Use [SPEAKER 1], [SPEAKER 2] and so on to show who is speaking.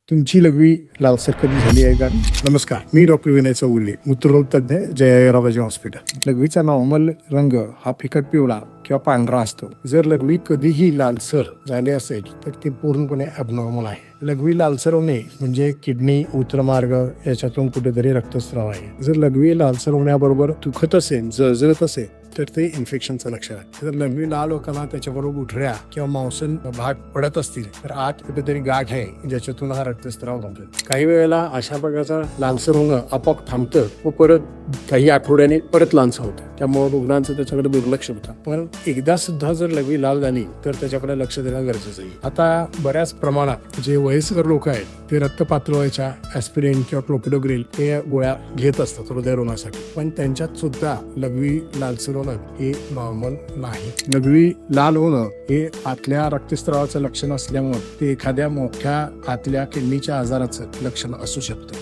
[SPEAKER 1] तुमची लघवी लालसर कधी झाली आहे का? नमस्कार, मी डॉक्टर विनय चौगुले, मूत्ररोग तज्ञ, जयराबाजी हॉस्पिटल. लघवीचा नॉर्मल रंग हा फिकट पिवळा किंवा पांढरा असतो. जर लघवी कधीही लालसर झाली असेल तर ते पूर्णपणे ॲबनॉर्मल आहे. लघवी लालसर होणे म्हणजे किडनी, मूत्रमार्ग याच्यातून कुठेतरी रक्तस्राव आहे. जर लघवी लालसर होण्याबरोबर दुखत असेल, जळजळत असेल तर ते इन्फेक्शनचं लक्षण आहे. जर लघवी लाल होताना त्याच्याबरोबर गुठळ्या किंवा मांसल भाग पडत असतील तर आत कुठेतरी गाठ आहे ज्याच्यातून हा रक्तस्राव होतो. काही वेळेला अशा प्रकारचा लालसर होणं आपोआप थांबतं व परत काही आठवड्याने परत लालसर होतं. त्यामुळे रुग्णांचं त्याच्याकडे दुर्लक्ष होतं. पण एकदा सुद्धा जर लघवी लाल झाली तर त्याच्याकडे लक्ष देणं गरजेचं आहे. आता बऱ्याच प्रमाणात जे वयस्कर लोक आहेत ते रक्त पातळवायच्या ॲस्पिरिन किंवा क्लोपिडोग्रिल हे गोळ्या घेत असतात हृदयरोगासाठी, पण त्यांच्यात सुद्धा लघवी लालसर होणं हे नॉर्मल नाही. लघवी लाल होणं हे आतल्या रक्तस्रावाचं लक्षण असल्यामुळे ते एखाद्या मोठ्या आतल्या किडनीच्या आजाराचं लक्षण असू शकतं.